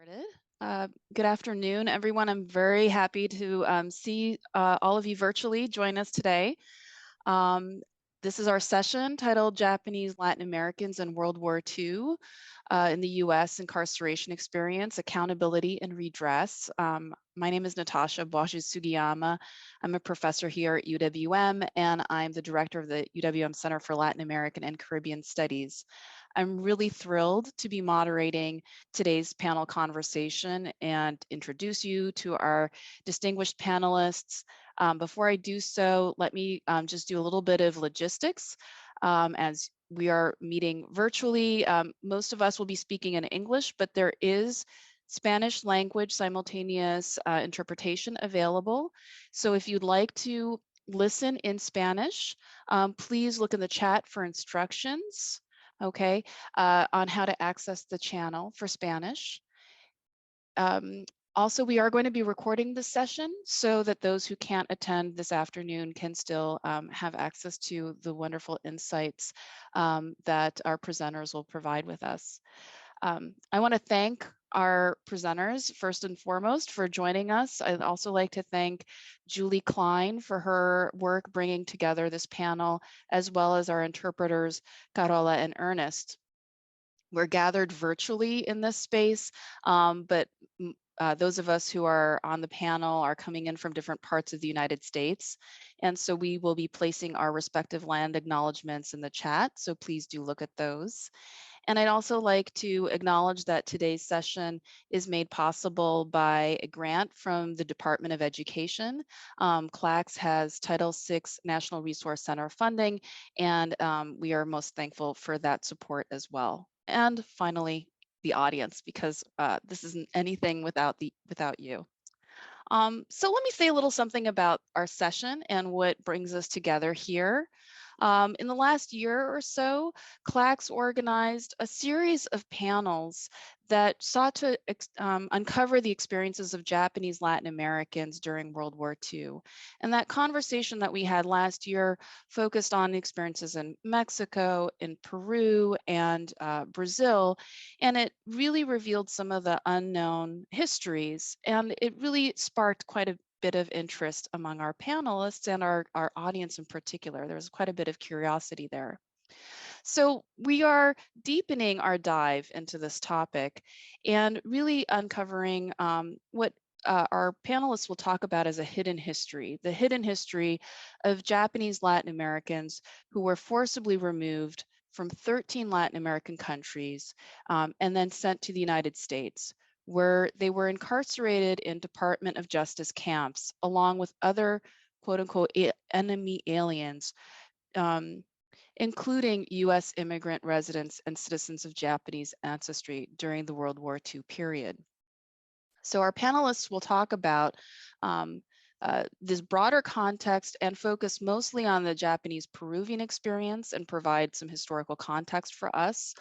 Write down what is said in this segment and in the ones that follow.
Started. Good afternoon, everyone. I'm very happy to see all of you virtually join us today. Um, this is our session titled Japanese Latin Americans in World War II in the U.S. Incarceration Experience, Accountability and Redress. My name is Natasha Boshi Sugiyama. I'm a professor here at UWM, and I'm the director of the UWM Center for Latin American and Caribbean Studies. I'm really thrilled to be moderating today's panel conversation and introduce you to our distinguished panelists. Before I do so, let me just do a little bit of logistics. As we are meeting virtually, most of us will be speaking in English, but there is Spanish language simultaneous interpretation available. So if you'd like to listen in Spanish, please look in the chat for instructions, okay, on how to access the channel for Spanish. Also, we are going to be recording this session so that those who can't attend this afternoon can still have access to the wonderful insights that our presenters will provide with us. I want to thank our presenters first and foremost for joining us. I'd also like to thank Julie Klein for her work bringing together this panel, as well as our interpreters, Carola and Ernest. We're gathered virtually in this space, but those of us who are on the panel are coming in from different parts of the United States. And so we will be placing our respective land acknowledgements in the chat. So please do look at those. And I'd also like to acknowledge that today's session is made possible by a grant from the Department of Education. CLACS has Title VI National Resource Center funding, and we are most thankful for that support as well. And finally, the audience, because this isn't anything without you. So let me say a little something about our session and what brings us together here. In the last year or so, CLACS organized a series of panels that sought to uncover the experiences of Japanese Latin Americans during World War II. And that conversation that we had last year focused on experiences in Mexico, in Peru, and Brazil. And it really revealed some of the unknown histories. And it really sparked quite a bit of interest among our panelists and our audience in particular. There was quite a bit of curiosity there. So we are deepening our dive into this topic and really uncovering what our panelists will talk about as a hidden history, the hidden history of Japanese Latin Americans who were forcibly removed from 13 Latin American countries and then sent to the United States, where they were incarcerated in Department of Justice camps, along with other quote unquote enemy aliens, including US immigrant residents and citizens of Japanese ancestry during the World War II period. So our panelists will talk about this broader context and focus mostly on the Japanese Peruvian experience and provide some historical context for us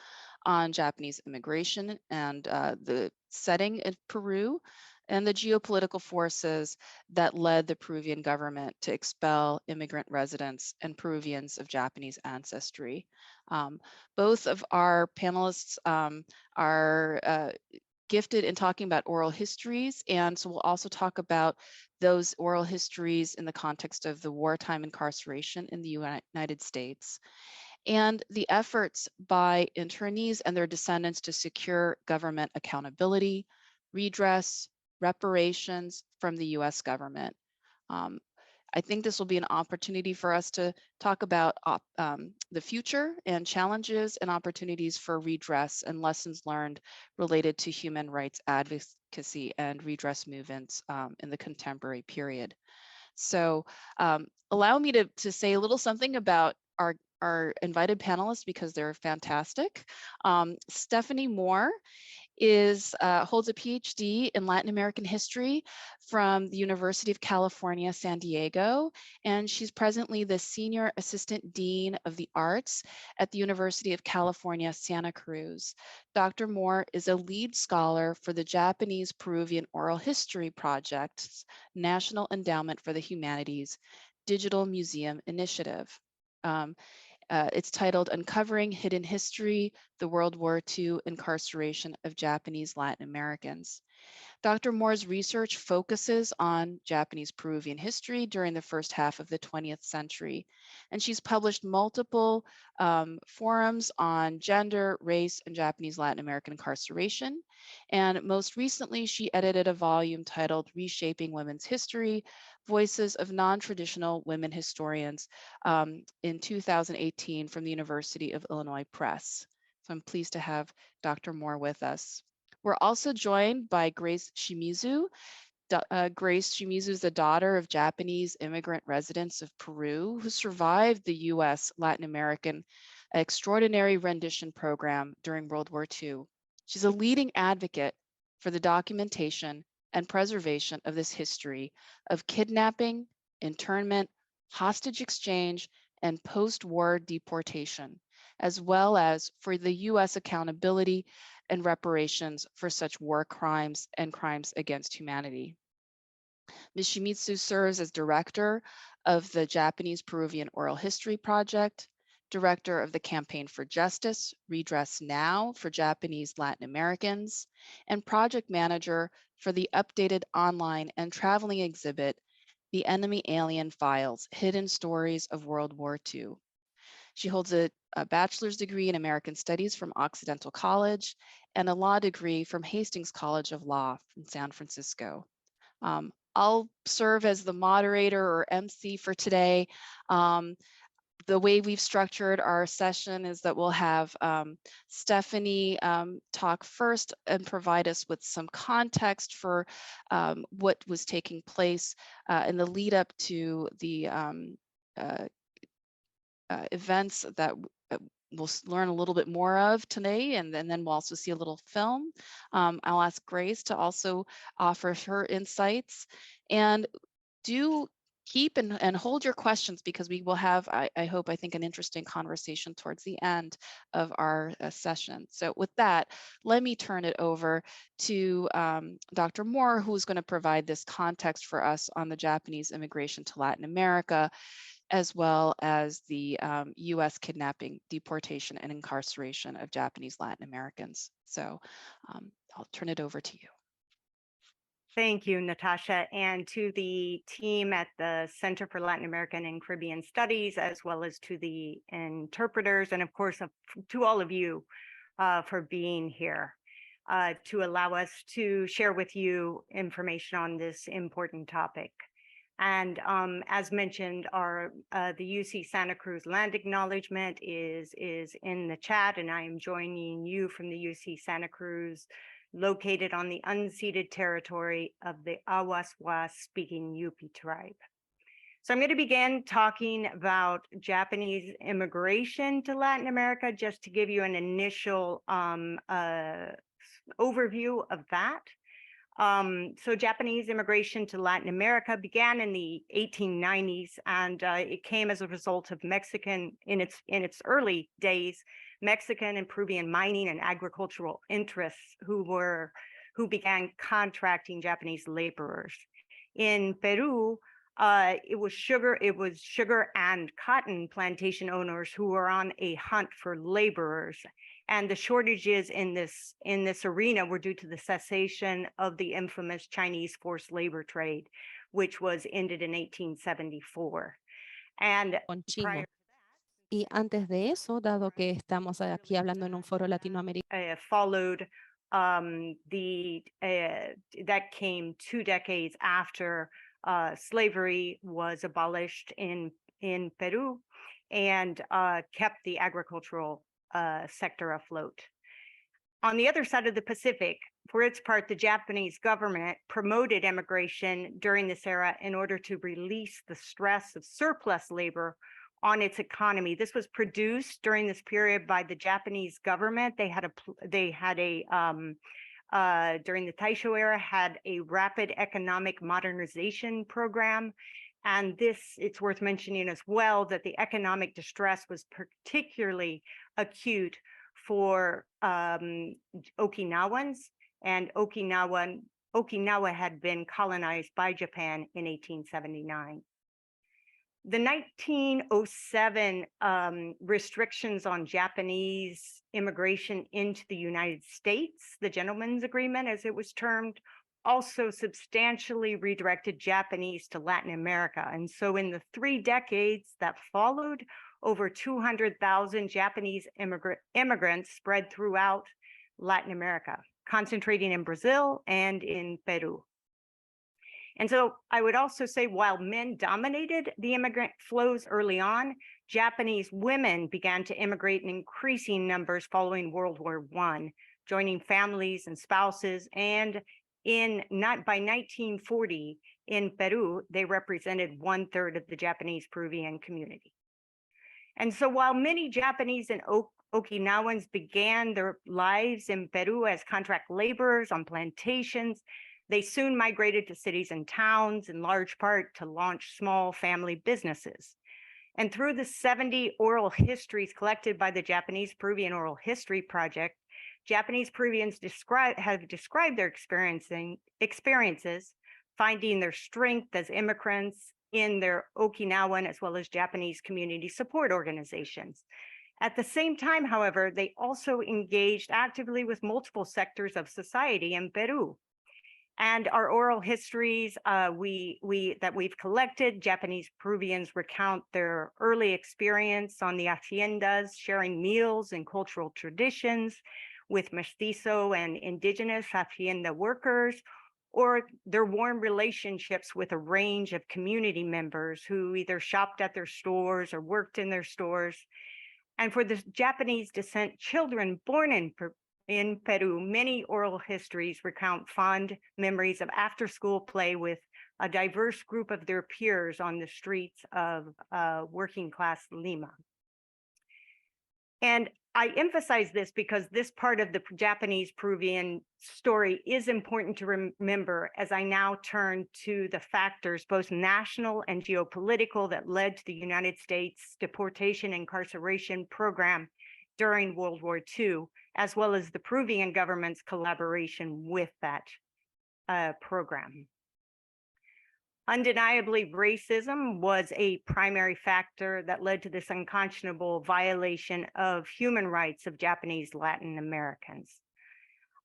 on Japanese immigration and the setting in Peru and the geopolitical forces that led the Peruvian government to expel immigrant residents and Peruvians of Japanese ancestry. Both of our panelists are gifted in talking about oral histories, and so we'll also talk about those oral histories in the context of the wartime incarceration in the United States and the efforts by internees and their descendants to secure government accountability, redress, reparations from the US government. I think this will be an opportunity for us to talk about the future and challenges and opportunities for redress and lessons learned related to human rights advocacy and redress movements in the contemporary period. So allow me to say a little something about our invited panelists because they're fantastic. Stephanie Moore holds a PhD in Latin American history from the University of California, San Diego, and she's presently the Senior Assistant Dean of the Arts at the University of California, Santa Cruz. Dr. Moore is a lead scholar for the Japanese Peruvian Oral History Project's National Endowment for the Humanities Digital Museum Initiative. It's titled Uncovering Hidden History, the World War II Incarceration of Japanese Latin Americans. Dr. Moore's research focuses on Japanese Peruvian history during the first half of the 20th century, and she's published multiple forums on gender, race, and Japanese Latin American incarceration. And most recently, she edited a volume titled Reshaping Women's History, Voices of Non-Traditional Women Historians in 2018 from the University of Illinois Press. So I'm pleased to have Dr. Moore with us. We're also joined by Grace Shimizu. Grace Shimizu is the daughter of Japanese immigrant residents of Peru who survived the US Latin American Extraordinary Rendition Program during World War II. She's a leading advocate for the documentation and preservation of this history of kidnapping, internment, hostage exchange, and post-war deportation, as well as for the US accountability and reparations for such war crimes and crimes against humanity. Ms. Shimizu serves as director of the Japanese Peruvian Oral History Project, director of the Campaign for Justice, Redress Now for Japanese Latin Americans, and project manager for the updated online and traveling exhibit, The Enemy Alien Files, Hidden Stories of World War II. She holds a bachelor's degree in American Studies from Occidental College and a law degree from Hastings College of Law in San Francisco. I'll serve as the moderator or MC for today. The way we've structured our session is that we'll have Stephanie talk first and provide us with some context for what was taking place in the lead up to the events that we'll learn a little bit more of today, and then we'll also see a little film. I'll ask Grace to also offer her insights, and do keep and hold your questions because we will have, I hope, I think, an interesting conversation towards the end of our session. So with that, let me turn it over to Dr. Moore, who's going to provide this context for us on the Japanese immigration to Latin America, as well as the US kidnapping, deportation, and incarceration of Japanese Latin Americans. So I'll turn it over to you. Thank you, Natasha, and to the team at the Center for Latin American and Caribbean Studies, as well as to the interpreters, and of course, to all of you for being here to allow us to share with you information on this important topic. And as mentioned, our the UC Santa Cruz land acknowledgement is in the chat, and I am joining you from the UC Santa Cruz, located on the unceded territory of the Awaswas speaking Yupi tribe. So I'm going to begin talking about Japanese immigration to Latin America, just to give you an initial overview of that. So Japanese immigration to Latin America began in the 1890s, and it came as a result of Mexican, in its early days, Mexican and Peruvian mining and agricultural interests who began contracting Japanese laborers. In Peru, it was sugar and cotton plantation owners who were on a hunt for laborers. And the shortages in this arena were due to the cessation of the infamous Chinese forced labor trade, which was ended in 1874. And China. Y antes de eso, dado que estamos aquí hablando en un foro latinoamericano, followed that came 2 decades after slavery was abolished in Peru, and kept the agricultural sector afloat. On the other side of the Pacific, for its part, the Japanese government promoted immigration during this era in order to release the stress of surplus labor on its economy. This was produced during this period by the Japanese government. They had during the Taisho era, had a rapid economic modernization program. And it's worth mentioning as well that the economic distress was particularly acute for Okinawans, and Okinawa had been colonized by Japan in 1879. The 1907 restrictions on Japanese immigration into the United States, the Gentleman's Agreement, as it was termed, also substantially redirected Japanese to Latin America. And so in the 3 decades that followed, over 200,000 Japanese immigrants spread throughout Latin America, concentrating in Brazil and in Peru. And so I would also say, while men dominated the immigrant flows early on, Japanese women began to immigrate in increasing numbers following World War I, joining families and spouses. And by 1940 in Peru, they represented 1/3 of the Japanese Peruvian community. And so while many Japanese and Okinawans began their lives in Peru as contract laborers on plantations, they soon migrated to cities and towns, in large part to launch small family businesses. And through the 70 oral histories collected by the Japanese Peruvian Oral History Project, Japanese Peruvians have described their experiences, finding their strength as immigrants in their Okinawan as well as Japanese community support organizations. At the same time, however, they also engaged actively with multiple sectors of society in Peru. And our oral histories that we've collected, Japanese Peruvians recount their early experience on the haciendas, sharing meals and cultural traditions with mestizo and indigenous hacienda workers, or their warm relationships with a range of community members who either shopped at their stores or worked in their stores. And for the Japanese descent children born in Peru, many oral histories recount fond memories of after-school play with a diverse group of their peers on the streets of working-class Lima. And I emphasize this because this part of the Japanese Peruvian story is important to remember as I now turn to the factors, both national and geopolitical, that led to the United States deportation incarceration program during World War II, as well as the Peruvian government's collaboration with that program. Undeniably, racism was a primary factor that led to this unconscionable violation of human rights of Japanese Latin Americans.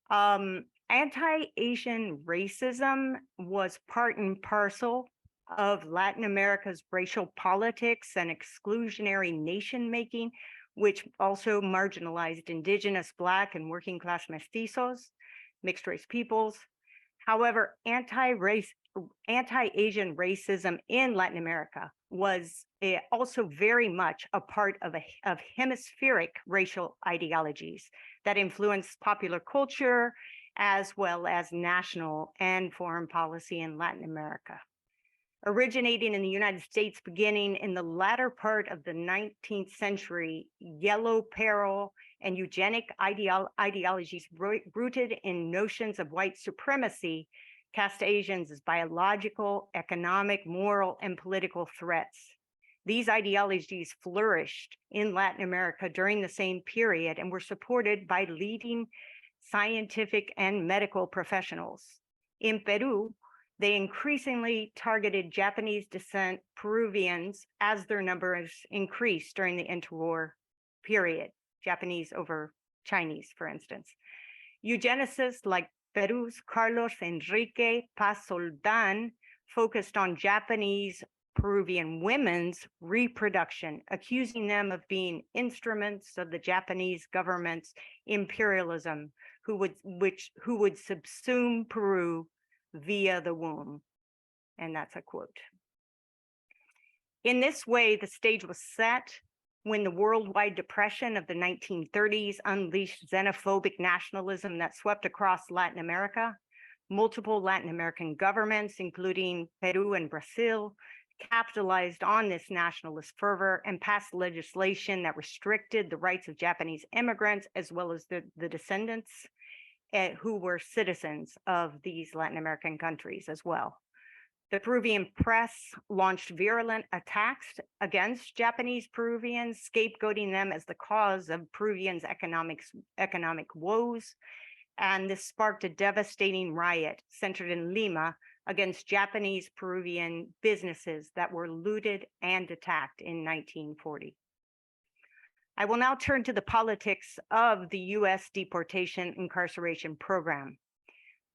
Anti-Asian racism was part and parcel of Latin America's racial politics and exclusionary nation-making, which also marginalized indigenous, Black, and working class mestizos, mixed race peoples. However, anti-Asian racism in Latin America was also very much a part of hemispheric racial ideologies that influenced popular culture as well as national and foreign policy in Latin America. Originating in the United States beginning in the latter part of the 19th century, yellow peril and eugenic ideologies rooted in notions of white supremacy cast Asians as biological, economic, moral, and political threats. These ideologies flourished in Latin America during the same period and were supported by leading scientific and medical professionals. In Peru, they increasingly targeted Japanese descent Peruvians as their numbers increased during the interwar period, Japanese over Chinese, for instance. Eugenicists like Peru's Carlos Enrique Paz Soldan focused on Japanese Peruvian women's reproduction, accusing them of being instruments of the Japanese government's imperialism, who would subsume Peru via the womb. And that's a quote. In this way, the stage was set when the worldwide depression of the 1930s unleashed xenophobic nationalism that swept across Latin America. Multiple Latin American governments, including Peru and Brazil, capitalized on this nationalist fervor and passed legislation that restricted the rights of Japanese immigrants as well as the descendants who were citizens of these Latin American countries as well. The Peruvian press launched virulent attacks against Japanese Peruvians, scapegoating them as the cause of Peruvians' economic woes. And this sparked a devastating riot centered in Lima against Japanese Peruvian businesses that were looted and attacked in 1940. I will now turn to the politics of the U.S. deportation incarceration program.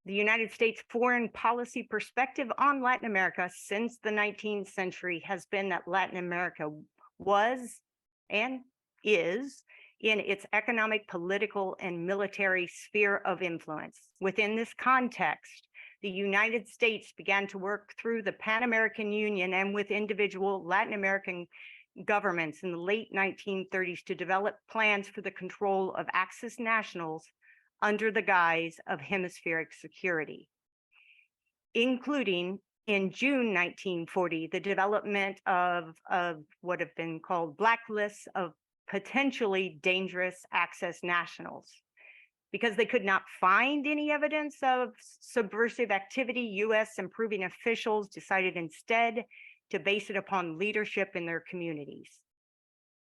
The United States foreign policy perspective on Latin America since the 19th century has been that Latin America was and is in its economic, political, and military sphere of influence. Within this context, the United States began to work through the Pan American Union and with individual Latin American governments in the late 1930s to develop plans for the control of Axis nationals under the guise of hemispheric security, including in June 1940, the development of what have been called blacklists of potentially dangerous Axis nationals. Because they could not find any evidence of subversive activity, US and Peruvian officials decided instead to base it upon leadership in their communities.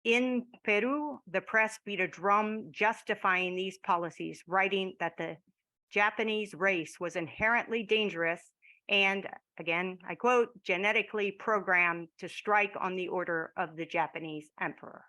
In Peru, the press beat a drum justifying these policies, writing that the Japanese race was inherently dangerous and, again, I quote, genetically programmed to strike on the order of the Japanese emperor.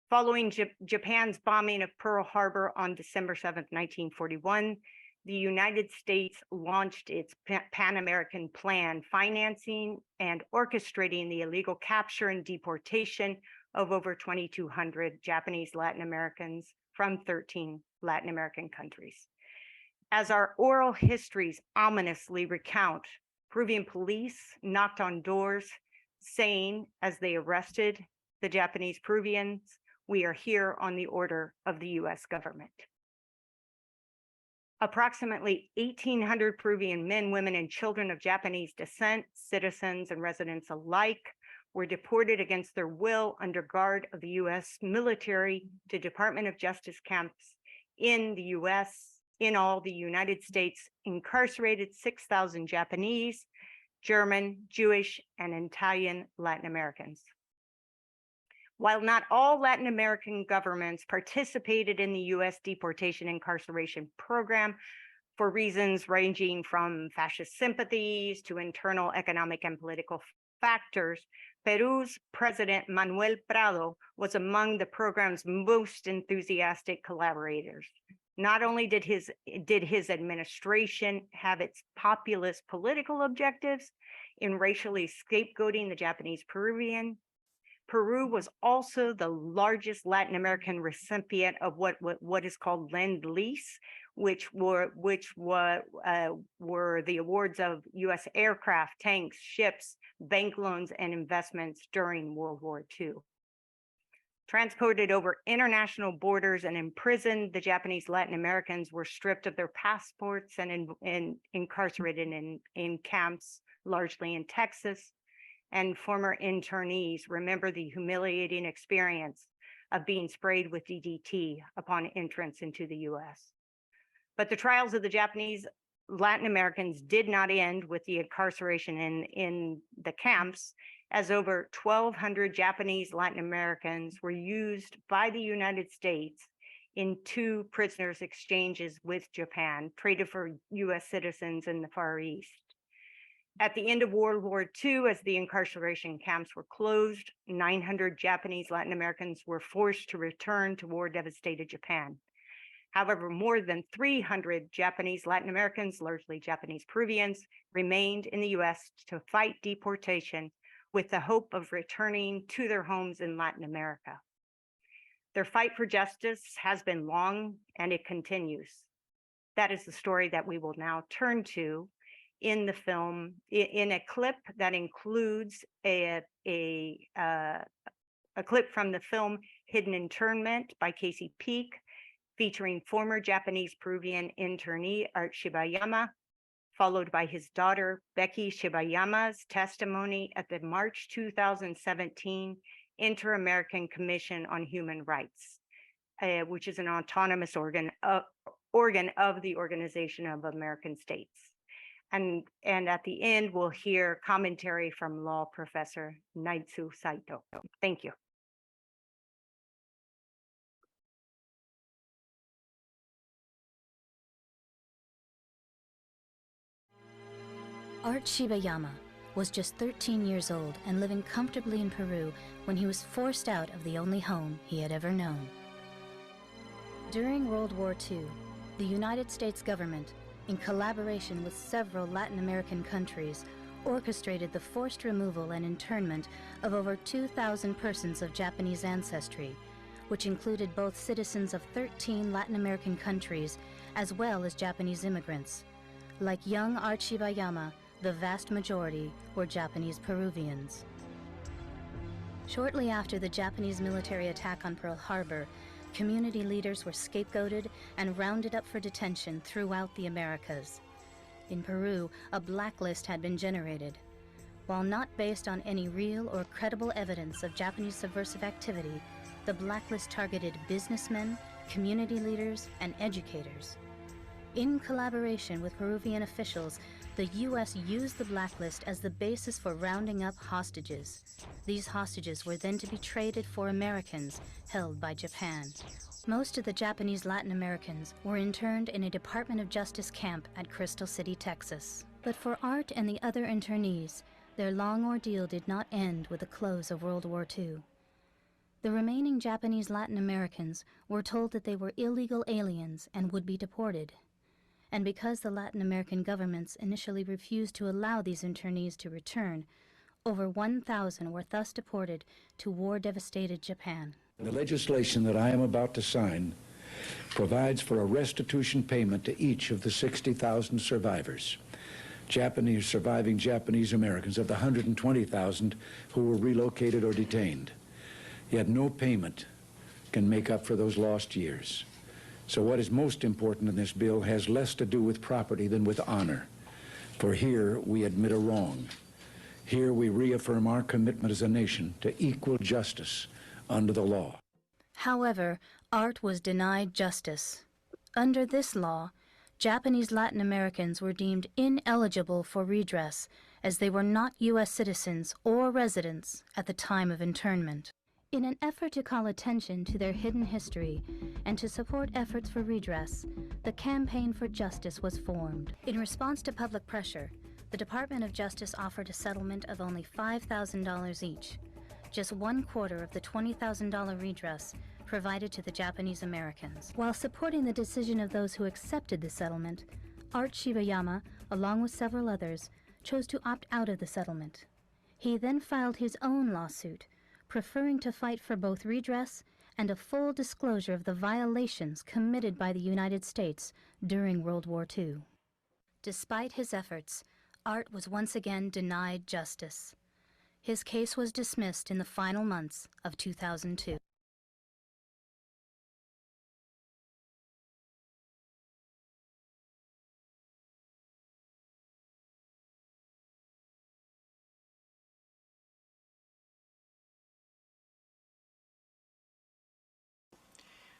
Following Japan's bombing of Pearl Harbor on December 7th, 1941, the United States launched its Pan American Plan, financing and orchestrating the illegal capture and deportation of over 2,200 Japanese Latin Americans from 13 Latin American countries. As our oral histories ominously recount, Peruvian police knocked on doors saying, as they arrested the Japanese Peruvians, "We are here on the order of the US government." Approximately 1,800 Peruvian men, women, and children of Japanese descent, citizens and residents alike, were deported against their will under guard of the US military to Department of Justice camps in the US. In all, the United States incarcerated 6,000 Japanese, German, Jewish, and Italian Latin Americans. While not all Latin American governments participated in the US deportation incarceration program for reasons ranging from fascist sympathies to internal economic and political factors, Peru's President Manuel Prado was among the program's most enthusiastic collaborators. Not only did his administration have its populist political objectives in racially scapegoating the Japanese Peruvian, Peru was also the largest Latin American recipient of what is called Lend-Lease, which were the awards of US aircraft, tanks, ships, bank loans, and investments during World War II. Transported over international borders and imprisoned, the Japanese Latin Americans were stripped of their passports and incarcerated in camps, largely in Texas. And former internees remember the humiliating experience of being sprayed with DDT upon entrance into the US. But the trials of the Japanese Latin Americans did not end with the incarceration in the camps, as over 1,200 Japanese Latin Americans were used by the United States in 2 prisoners exchanges with Japan, traded for US citizens in the Far East. At the end of World War II, as the incarceration camps were closed, 900 Japanese Latin Americans were forced to return to war-devastated Japan. However, more than 300 Japanese Latin Americans, largely Japanese Peruvians, remained in the US to fight deportation with the hope of returning to their homes in Latin America. Their fight for justice has been long, and it continues. That is the story that we will now turn to in the film, in a clip that includes a clip from the film Hidden Internment by Casey Peak, featuring former Japanese Peruvian internee Art Shibayama, followed by his daughter Becky Shibayama's testimony at the March 2017 Inter-American Commission on Human Rights, which is an autonomous organ of the Organization of American States. And at the end, we'll hear commentary from law professor Naitsu Saito. Thank you. Art Shibayama was just 13 years old and living comfortably in Peru when he was forced out of the only home he had ever known. During World War II, the United States government, in collaboration with several Latin American countries, orchestrated the forced removal and internment of over 2,000 persons of Japanese ancestry, which included both citizens of 13 Latin American countries as well as Japanese immigrants. Like young Art Shibayama, the vast majority were Japanese Peruvians. Shortly after the Japanese military attack on Pearl Harbor, community leaders were scapegoated and rounded up for detention throughout the Americas. In Peru, a blacklist had been generated. While not based on any real or credible evidence of Japanese subversive activity, the blacklist targeted businessmen, community leaders, and educators. In collaboration with Peruvian officials, the U.S. used the blacklist as the basis for rounding up hostages. These hostages were then to be traded for Americans held by Japan. Most of the Japanese Latin Americans were interned in a Department of Justice camp at Crystal City, Texas. But for Art and the other internees, their long ordeal did not end with the close of World War II. The remaining Japanese Latin Americans were told that they were illegal aliens and would be deported. And because the Latin American governments initially refused to allow these internees to return, over 1,000 were thus deported to war-devastated Japan. The legislation that I am about to sign provides for a restitution payment to each of the 60,000 survivors, surviving Japanese Americans, of the 120,000 who were relocated or detained. Yet no payment can make up for those lost years. So what is most important in this bill has less to do with property than with honor. For here we admit a wrong. Here we reaffirm our commitment as a nation to equal justice under the law. However, Art was denied justice. Under this law, Japanese Latin Americans were deemed ineligible for redress as they were not U.S. citizens or residents at the time of internment. In an effort to call attention to their hidden history and to support efforts for redress, the Campaign for Justice was formed. In response to public pressure, the Department of Justice offered a settlement of only $5,000 each, just 1/4 of the $20,000 redress provided to the Japanese Americans. While supporting the decision of those who accepted the settlement, Art Shibayama, along with several others, chose to opt out of the settlement. He then filed his own lawsuit, preferring to fight for both redress and a full disclosure of the violations committed by the United States during World War II. Despite his efforts, Art was once again denied justice. His case was dismissed in the final months of 2002.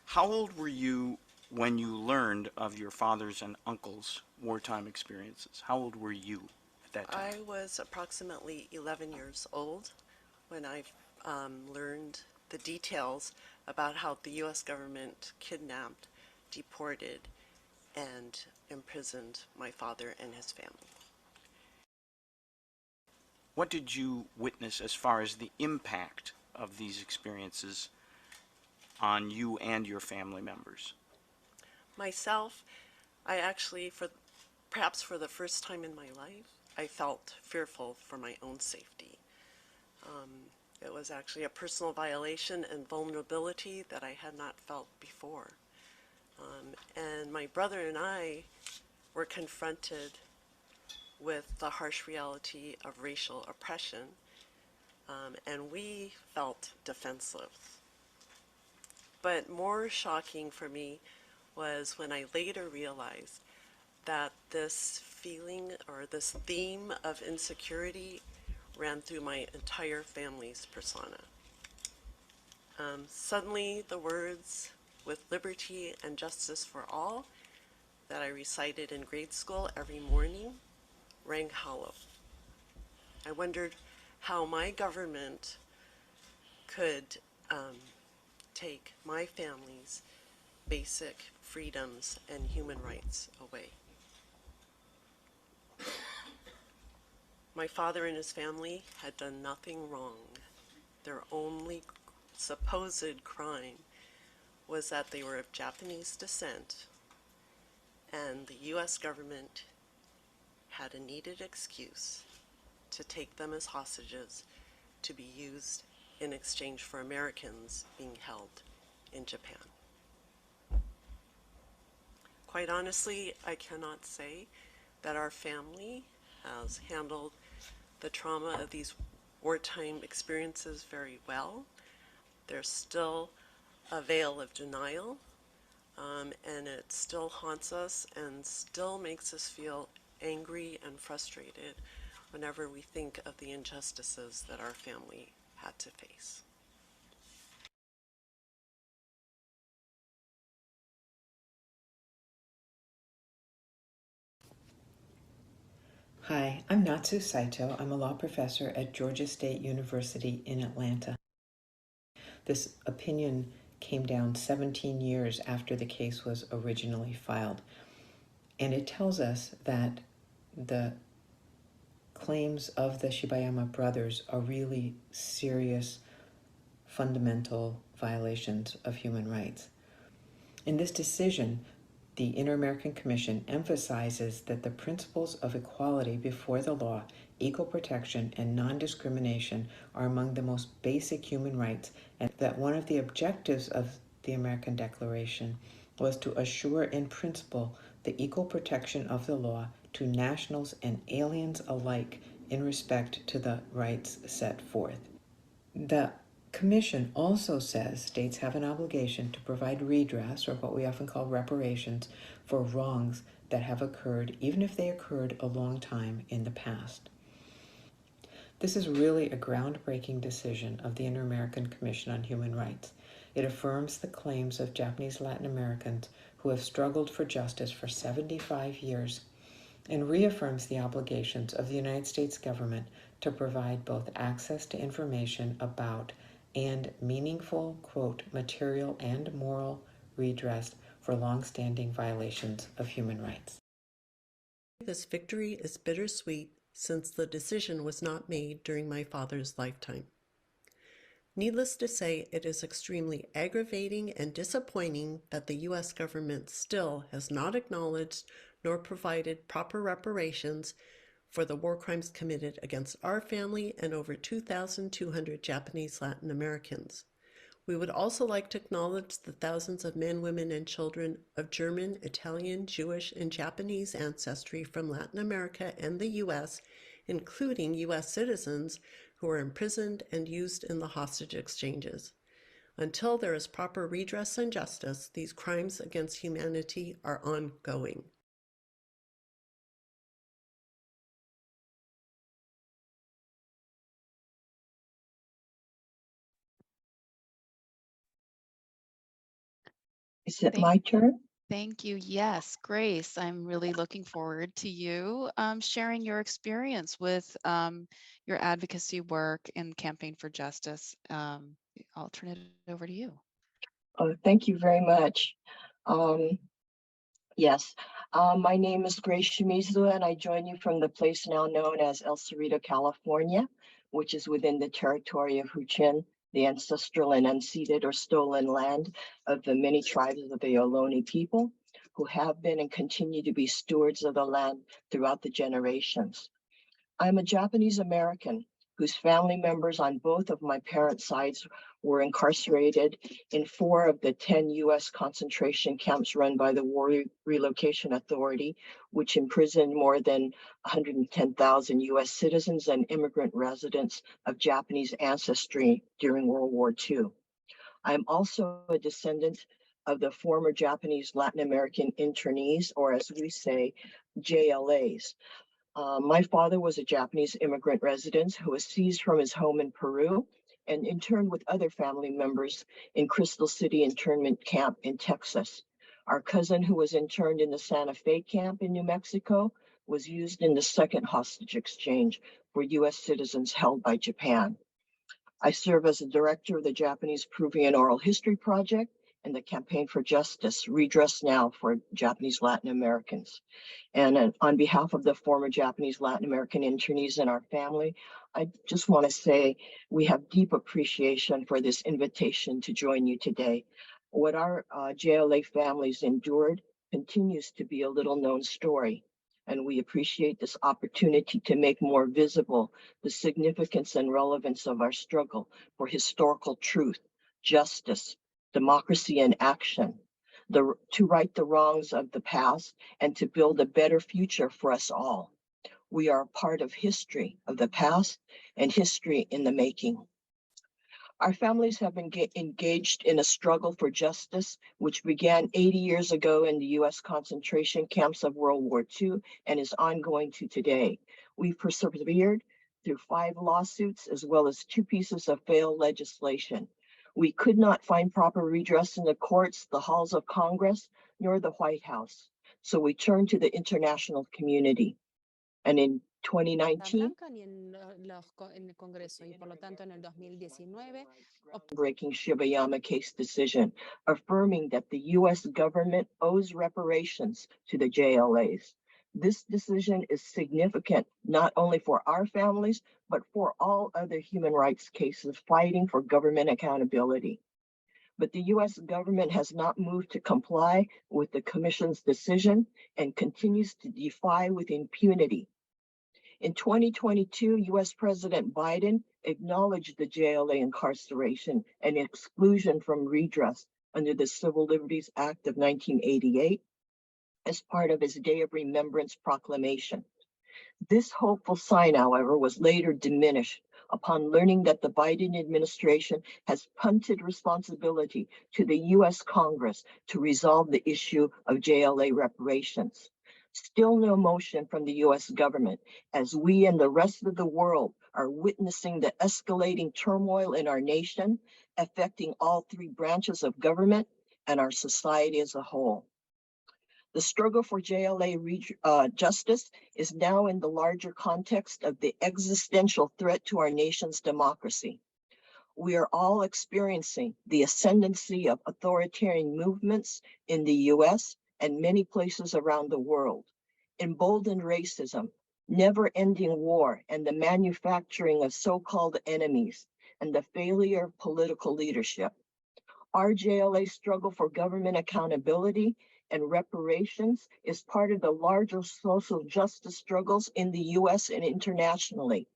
How old were you when you learned of your father's and uncle's wartime experiences? How old were you at that time? I was approximately 11 years old when I learned the details about how the U.S. government kidnapped, deported, and imprisoned my father and his family. What did you witness as far as the impact of these experiences on you and your family members? Myself, I actually, perhaps for the first time in my life, I felt fearful for my own safety. It was actually a personal violation and vulnerability that I had not felt before. And my brother and I were confronted with the harsh reality of racial oppression, and we felt defenseless. But more shocking for me was when I later realized that this feeling or this theme of insecurity ran through my entire family's persona. Suddenly the words "with liberty and justice for all" that I recited in grade school every morning rang hollow. I wondered how my government could take my family's basic freedoms and human rights away. My father and his family had done nothing wrong. Their only supposed crime was that they were of Japanese descent, and the US government had a needed excuse to take them as hostages to be used in exchange for Americans being held in Japan. Quite honestly, I cannot say that our family has handled the trauma of these wartime experiences very well. There's still a veil of denial, and it still haunts us and still makes us feel angry and frustrated whenever we think of the injustices that our family had to face. Hi, I'm Natsu Saito. I'm a law professor at Georgia State University in Atlanta. This opinion came down 17 years after the case was originally filed. And it tells us that the claims of the Shibayama brothers are really serious, fundamental violations of human rights. In this decision, the Inter-American Commission emphasizes that the principles of equality before the law, equal protection, and non-discrimination are among the most basic human rights, and that one of the objectives of the American Declaration was to assure in principle the equal protection of the law to nationals and aliens alike in respect to the rights set forth. The Commission also says states have an obligation to provide redress, or what we often call reparations, for wrongs that have occurred, even if they occurred a long time in the past. This is really a groundbreaking decision of the Inter-American Commission on Human Rights. It affirms the claims of Japanese Latin Americans who have struggled for justice for 75 years and reaffirms the obligations of the United States government to provide both access to information about and meaningful, quote, material and moral redress for long-standing violations of human rights. This victory is bittersweet since the decision was not made during my father's lifetime. Needless to say, it is extremely aggravating and disappointing that the U.S. government still has not acknowledged nor provided proper reparations for the war crimes committed against our family and over 2,200 Japanese Latin Americans. We would also like to acknowledge the thousands of men, women, and children of German, Italian, Jewish, and Japanese ancestry from Latin America and the U.S., including U.S. citizens who are imprisoned and used in the hostage exchanges. Until there is proper redress and justice, these crimes against humanity are ongoing. Is it my turn? Thank you. Yes, Grace, I'm really looking forward to you sharing your experience with your advocacy work and campaign for justice. I'll turn it over to you. Oh, thank you very much. Yes, my name is Grace Shimizu, and I join you from the place now known as El Cerrito, California, which is within the territory of Huichin, the ancestral and unceded or stolen land of the many tribes of the Ohlone people, who have been and continue to be stewards of the land throughout the generations. I'm a Japanese American whose family members on both of my parents' sides were incarcerated in 4 of the 10 U.S. concentration camps run by the War Relocation Authority, which imprisoned more than 110,000 U.S. citizens and immigrant residents of Japanese ancestry during World War II. I'm also a descendant of the former Japanese Latin American internees, or as we say, JLAs. My father was a Japanese immigrant resident who was seized from his home in Peru and interned with other family members in Crystal City internment camp in Texas. Our cousin, who was interned in the Santa Fe camp in New Mexico, was used in the second hostage exchange for U.S. citizens held by Japan. I serve as the director of the Japanese Peruvian Oral History Project and the campaign for justice, Redress Now for Japanese Latin Americans. And on behalf of the former Japanese Latin American internees in our family, I just want to say we have deep appreciation for this invitation to join you today. What our JLA families endured continues to be a little known story, and we appreciate this opportunity to make more visible the significance and relevance of our struggle for historical truth, justice, democracy in action, to right the wrongs of the past and to build a better future for us all. We are a part of history of the past and history in the making. Our families have been engaged in a struggle for justice, which began 80 years ago in the US concentration camps of World War II and is ongoing to today. We've persevered through 5 lawsuits as well as 2 pieces of failed legislation. We could not find proper redress in the courts, the halls of Congress, nor the White House. So we turned to the international community. And in 2019, en el Congreso, y por lo tanto en el 2019 breaking Shibayama case decision, affirming that the US government owes reparations to the JLAs. This decision is significant not only for our families, but for all other human rights cases fighting for government accountability. But the US government has not moved to comply with the Commission's decision and continues to defy with impunity. In 2022, US President Biden acknowledged the JLA incarceration and exclusion from redress under the Civil Liberties Act of 1988 as part of his Day of Remembrance proclamation. This hopeful sign, however, was later diminished upon learning that the Biden administration has punted responsibility to the US Congress to resolve the issue of JLA reparations. Still no motion from the US government, as we and the rest of the world are witnessing the escalating turmoil in our nation, affecting all 3 branches of government and our society as a whole. The struggle for JLA justice is now in the larger context of the existential threat to our nation's democracy. We are all experiencing the ascendancy of authoritarian movements in the US and many places around the world, emboldened racism, never-ending war, and the manufacturing of so-called enemies, and the failure of political leadership. Our JLA struggle for government accountability and reparations is part of the larger social justice struggles in the US and internationally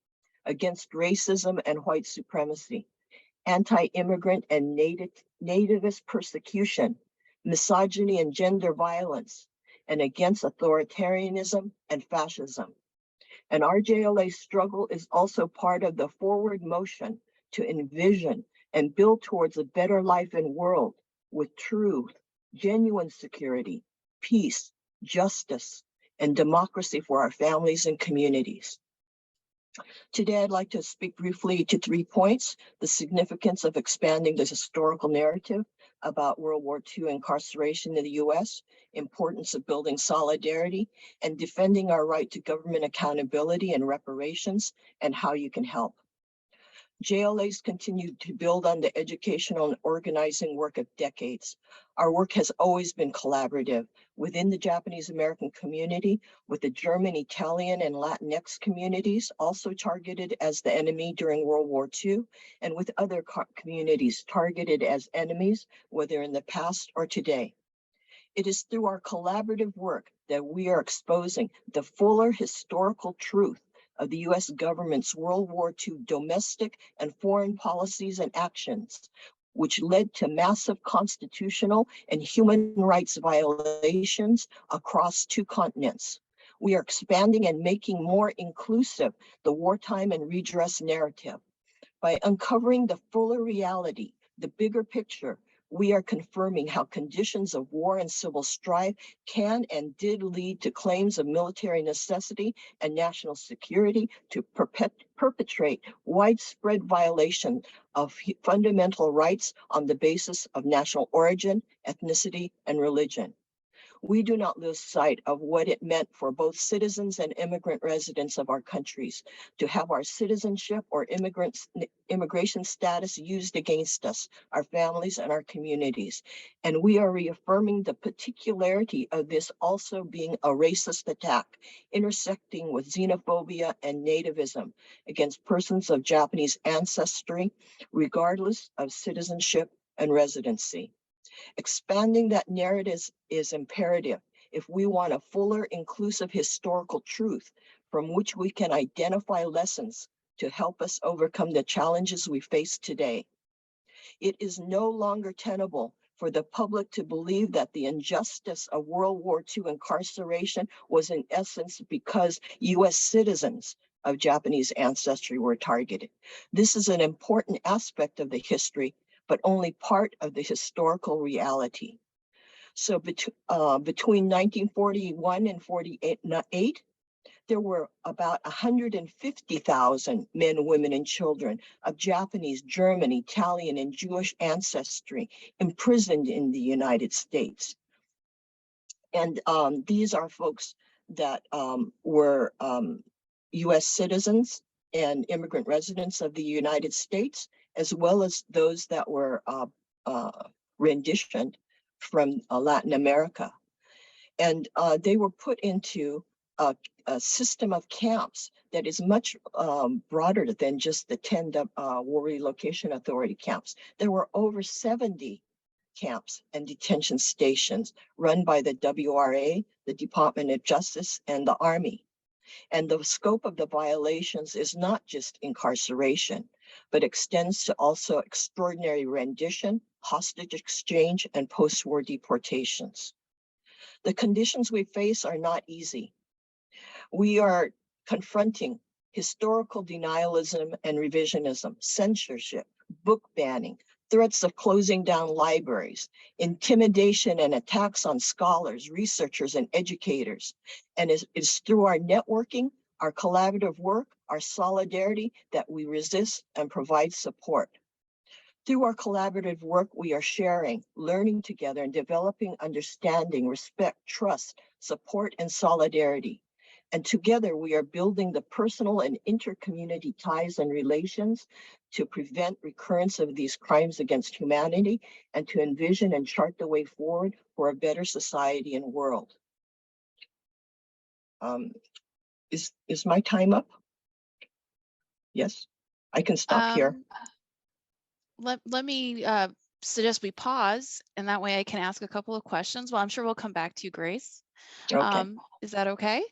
against racism and white supremacy, anti-immigrant and nativist persecution, misogyny and gender violence, and against authoritarianism and fascism. And our JLA struggle is also part of the forward motion to envision and build towards a better life and world with truth, genuine security, peace, justice, and democracy for our families and communities. Today, I'd like to speak briefly to 3 points: the significance of expanding the historical narrative about World War II incarceration in the US, importance of building solidarity, and defending our right to government accountability and reparations, and how you can help. JLAs continue to build on the educational and organizing work of decades. Our work has always been collaborative within the Japanese American community, with the German, Italian, and Latinx communities also targeted as the enemy during World War II, and with other communities targeted as enemies, whether in the past or today. It is through our collaborative work that we are exposing the fuller historical truth of the US government's World War II domestic and foreign policies and actions, which led to massive constitutional and human rights violations across 2 continents. We are expanding and making more inclusive the wartime and redress narrative. By uncovering the fuller reality, the bigger picture, we are confirming how conditions of war and civil strife can and did lead to claims of military necessity and national security to perpetrate widespread violation of fundamental rights on the basis of national origin, ethnicity, and religion. we do not lose sight of what it meant for both citizens and immigrant residents of our countries to have our citizenship or immigration status used against us, our families, and our communities. And we are reaffirming the particularity of this also being a racist attack, intersecting with xenophobia and nativism against persons of Japanese ancestry, regardless of citizenship and residency. Expanding that narrative is imperative if we want a fuller, inclusive historical truth from which we can identify lessons to help us overcome the challenges we face today. It is no longer tenable for the public to believe that the injustice of World War II incarceration was in essence because US citizens of Japanese ancestry were targeted. This is an important aspect of the history, but only part of the historical reality. So between 1941 and 48, there were about 150,000 men, women, and children of Japanese, German, Italian, and Jewish ancestry imprisoned in the United States. And these are folks that were US citizens and immigrant residents of the United States, as well as those that were renditioned from Latin America. And they were put into a system of camps that is much broader than just the 10 War Relocation Authority camps. There were over 70 camps and detention stations run by the WRA, the Department of Justice, and the Army. And the scope of the violations is not just incarceration, but extends to also extraordinary rendition, hostage exchange, and post-war deportations. The conditions we face are not easy. We are confronting historical denialism and revisionism, censorship, book banning, threats of closing down libraries, intimidation and attacks on scholars, researchers, and educators. And it's through our networking, our collaborative work, our solidarity that we resist and provide support. Through our collaborative work, we are sharing, learning together, and developing understanding, respect, trust, support, and solidarity. And together we are building the personal and inter-community ties and relations to prevent recurrence of these crimes against humanity and to envision and chart the way forward for a better society and world. Is my time up? Yes, I can stop here. Let me suggest we pause, and that way I can ask a couple of questions. Well, I'm sure we'll come back to you, Grace. Okay. Is that okay?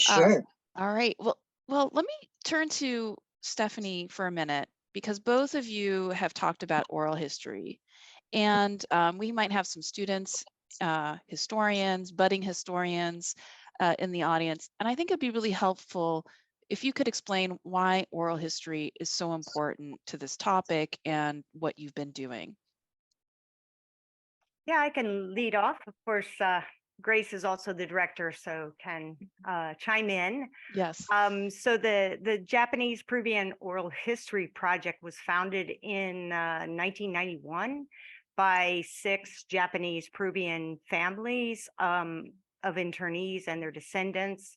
Sure. All right. Well, let me turn to Stephanie for a minute, because both of you have talked about oral history, and we might have some students, historians, budding historians in the audience, and I think it'd be really helpful if you could explain why oral history is so important to this topic and what you've been doing. Yeah, I can lead off. Of course, Grace is also the director, so can chime in. Yes. So the Japanese Peruvian Oral History Project was founded in 1991 by 6 Japanese Peruvian families of internees and their descendants,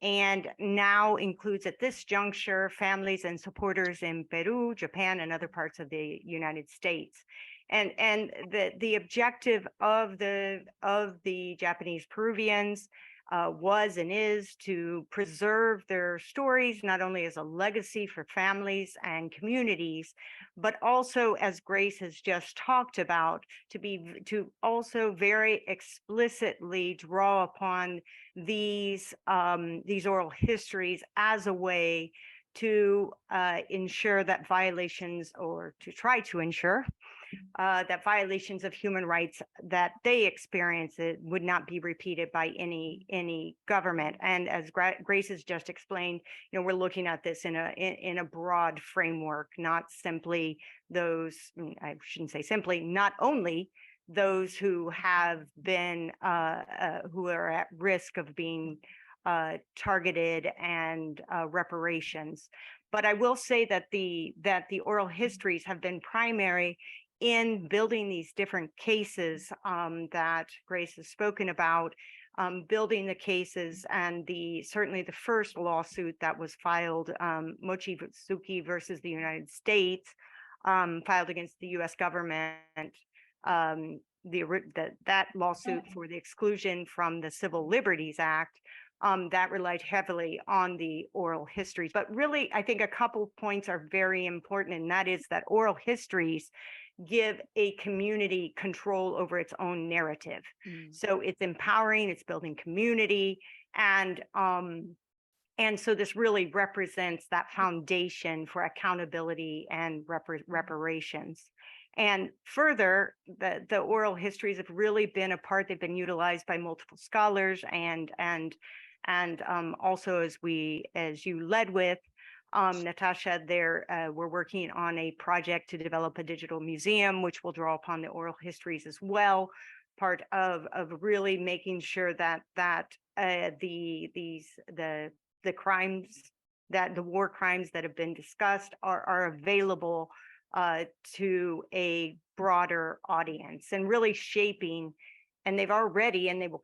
and now includes at this juncture families and supporters in Peru, Japan, and other parts of the United States. And the objective of the Japanese Peruvians was and is to preserve their stories, not only as a legacy for families and communities, but also, as Grace has just talked about, to also very explicitly draw upon these oral histories as a way to ensure that violations, or to try to ensure that violations of human rights that they experience it would not be repeated by any government. And as Grace has just explained, we're looking at this in a broad framework, not simply those, I shouldn't say simply, not only those who have been who are at risk of being targeted and reparations. But I will say that the oral histories have been primary in building these different cases that Grace has spoken about, building the cases, and certainly the first lawsuit that was filed, Mochizuki versus the United States, filed against the U.S. government, that lawsuit for the exclusion from the Civil Liberties Act, that relied heavily on the oral histories. But really, I think a couple points are very important, and that is that oral histories give a community control over its own narrative. So it's empowering, it's building community, and so this really represents that foundation for accountability and reparations. And further, the oral histories have really been a part, they've been utilized by multiple scholars, and also as you led with, Natasha, we're working on a project to develop a digital museum, which will draw upon the oral histories as well. Part of really making sure that the crimes, that the war crimes that have been discussed are available to a broader audience, and really shaping, and they've already, and they will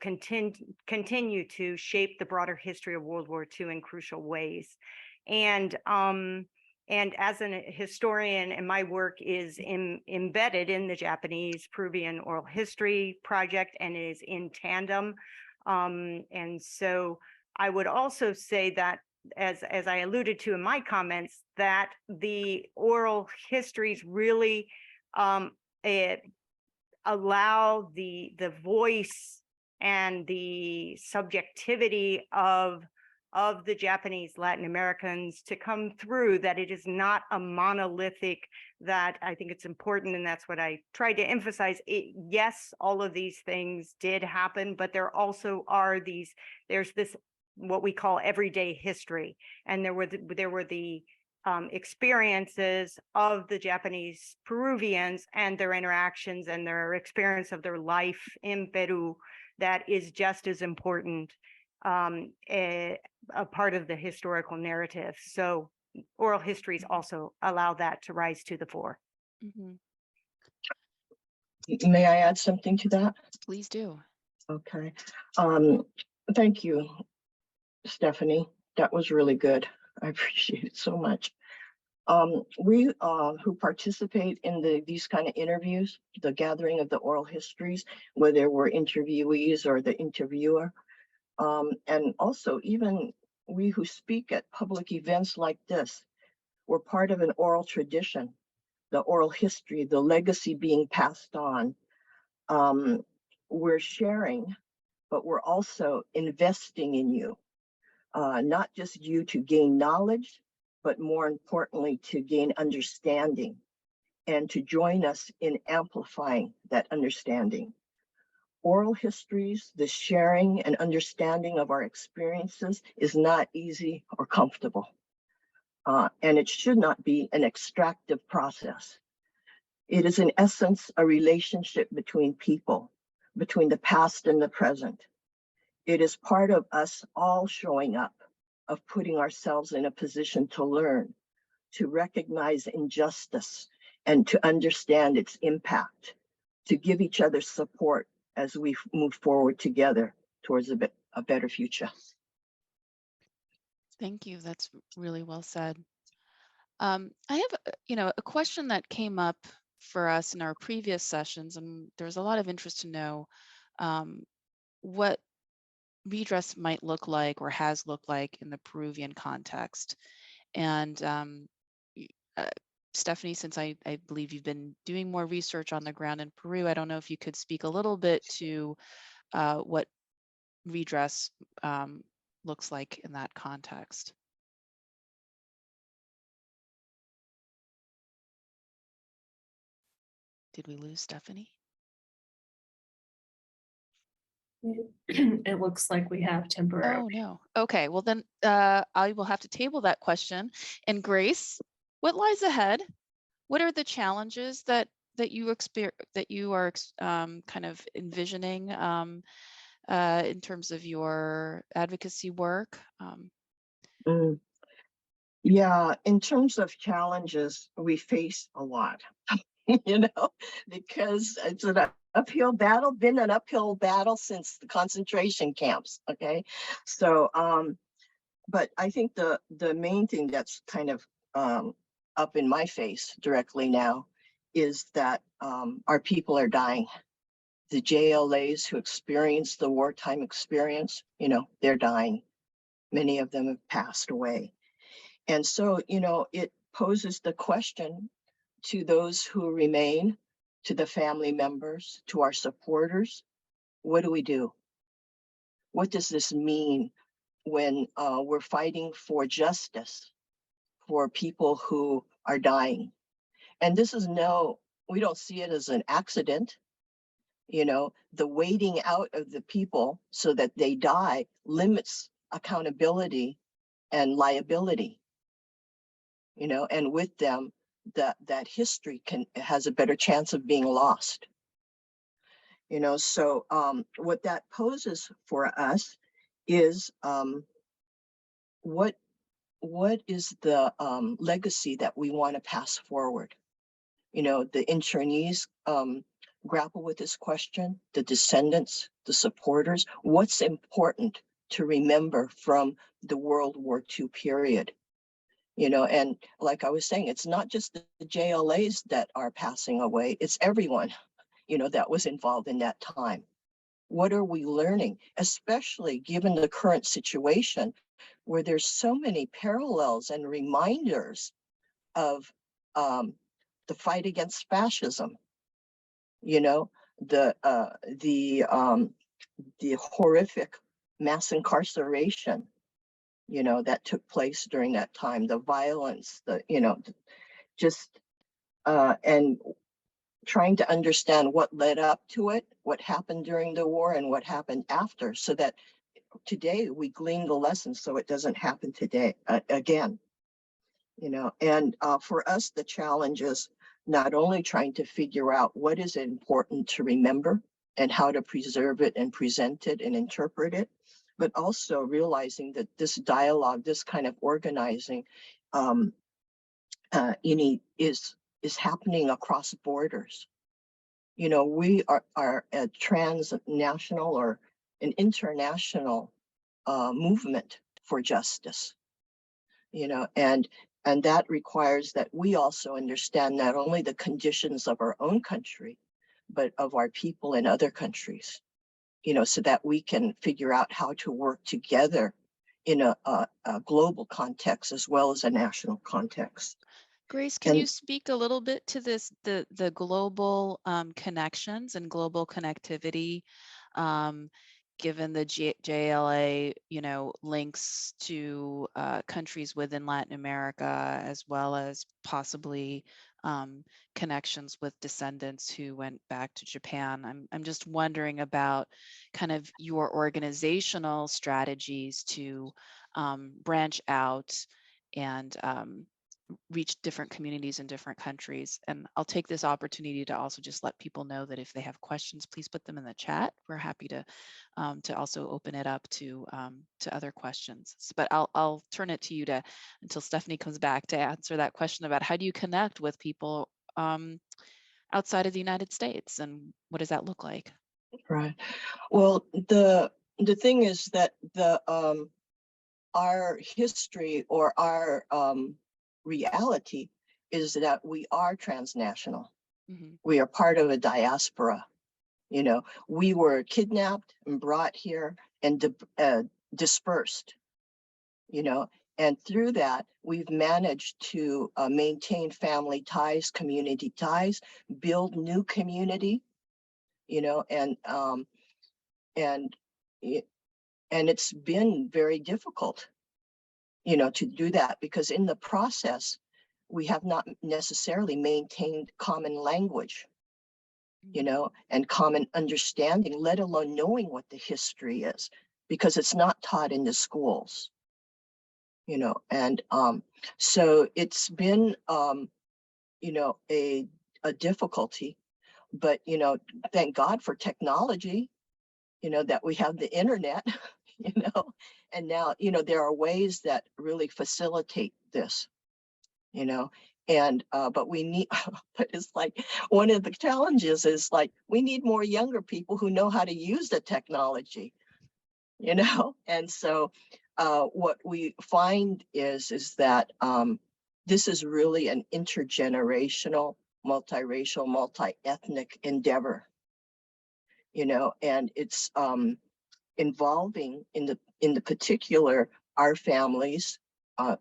continue to shape the broader history of World War II in crucial ways. And as a historian, and my work is embedded in the Japanese Peruvian oral history project and is in tandem. And so I would also say that, as I alluded to in my comments, that the oral histories really allow the voice and the subjectivity of the Japanese Latin Americans to come through, that it is not a monolithic, that I think it's important, and that's what I tried to emphasize. Yes, all of these things did happen, but there also are there's this, what we call everyday history. And there were the experiences of the Japanese Peruvians and their interactions and their experience of their life in Peru that is just as important, a part of the historical narrative. So oral histories also allow that to rise to the fore. May I add something to that? Please do. Okay. Thank you, Stephanie. That was really good. I appreciate it so much. We who participate in these kind of interviews, the gathering of the oral histories, whether we're interviewees or the interviewer, and also even we who speak at public events like this, we're part of an oral tradition, the oral history, the legacy being passed on. We're sharing, but we're also investing in you, not just you to gain knowledge, but more importantly, to gain understanding and to join us in amplifying that understanding. Oral histories, the sharing and understanding of our experiences is not easy or comfortable. And it should not be an extractive process. It is in essence a relationship between people, between the past and the present. It is part of us all showing up, of putting ourselves in a position to learn, to recognize injustice, and to understand its impact, to give each other support as we move forward together towards a better future. Thank you. That's really well said. I have, a question that came up for us in our previous sessions, and there's a lot of interest to know what redress might look like or has looked like in the Peruvian context. And Stephanie, since I believe you've been doing more research on the ground in Peru, I don't know if you could speak a little bit to what redress looks like in that context. Did we lose Stephanie? It looks like we have temporarily. Oh, no. Okay, well then I will have to table that question. And Grace, what lies ahead? What are the challenges that you are kind of envisioning in terms of your advocacy work? Yeah, in terms of challenges, we face a lot. you know, because it's an uphill battle, been an uphill battle since the concentration camps. Okay. So, but I think the main thing that's kind of up in my face directly now is that our people are dying. The JLAs who experienced the wartime experience, you know, they're dying. Many of them have passed away. And so, you know, it poses the question to those who remain, to the family members, to our supporters, what do we do? What does this mean when we're fighting for justice for people who are dying? And this is we don't see it as an accident. You know, the waiting out of the people so that they die limits accountability and liability, you know, and with them, that history has a better chance of being lost. You know, so what that poses for us is what is the legacy that we want to pass forward? You know, the internees grapple with this question, the descendants, the supporters. What's important to remember from the World War II period? You know, and like I was saying, it's not just the JLAs that are passing away, it's everyone, you know, that was involved in that time. What are we learning, especially given the current situation where there's so many parallels and reminders of the fight against fascism, you know, the horrific mass incarceration, you know, that took place during that time, the violence, you know, just and trying to understand what led up to it, what happened during the war and what happened after, so that today we glean the lessons so it doesn't happen today again. You know, and for us, the challenge is not only trying to figure out what is important to remember and how to preserve it and present it and interpret it, but also realizing that this dialogue, this kind of organizing, is happening across borders. You know, we are a transnational or an international movement for justice. You know, and that requires that we also understand not only the conditions of our own country, but of our people in other countries, you know, so that we can figure out how to work together in a global context as well as a national context. Grace, can you speak a little bit to this, the global connections and global connectivity, given the JLA, you know, links to countries within Latin America, as well as possibly connections with descendants who went back to Japan? I'm just wondering about kind of your organizational strategies to branch out and reach different communities in different countries. And I'll take this opportunity to also just let people know that if they have questions, please put them in the chat. We're happy to also open it up to other questions. But I'll turn it to you until Stephanie comes back to answer that question about how do you connect with people outside of the United States, and what does that look like? Right. Well, the thing is that our history or our reality is that we are transnational. Mm-hmm. We are part of a diaspora. You know, we were kidnapped and brought here and dispersed, you know, and through that, we've managed to maintain family ties, community ties, build new community, you know, and it's been very difficult, you know, to do that, because in the process, we have not necessarily maintained common language, you know, and common understanding, let alone knowing what the history is, because it's not taught in the schools, you know, and so it's been, you know, a difficulty, but, you know, thank God for technology, you know, that we have the internet, you know, and now, you know, there are ways that really facilitate this, you know, And but we need, but it's like one of the challenges is like we need more younger people who know how to use the technology, you know. And so what we find is that this is really an intergenerational, multiracial, multi-ethnic endeavor, you know, and it's involving in the particular our families,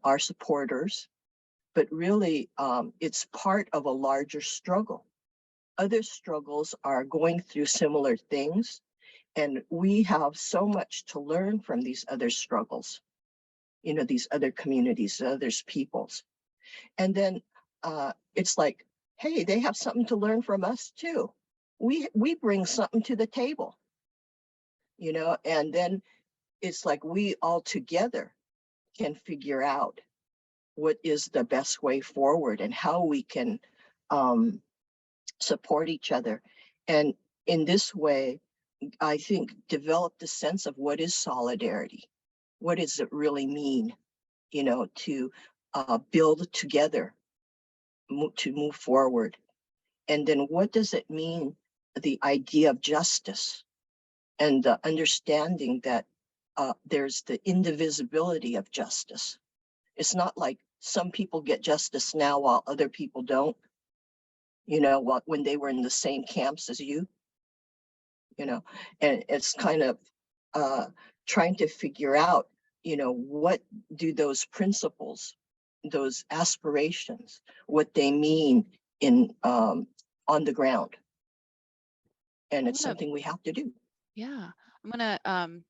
our supporters, but really it's part of a larger struggle. Other struggles are going through similar things, and we have so much to learn from these other struggles, you know, these other communities, others peoples. And then it's like, hey, they have something to learn from us too. We bring something to the table, you know, and then it's like we all together can figure out what is the best way forward and how we can support each other. And in this way, I think develop the sense of what is solidarity? What does it really mean, you know, to build together, to move forward? And then what does it mean, the idea of justice and the understanding that there's the indivisibility of justice. It's not like some people get justice now while other people don't, you know, when they were in the same camps as you know, and it's kind of trying to figure out, you know, what do those principles, those aspirations, what they mean in on the ground. And it's something we have to do. Yeah, I'm gonna, I'm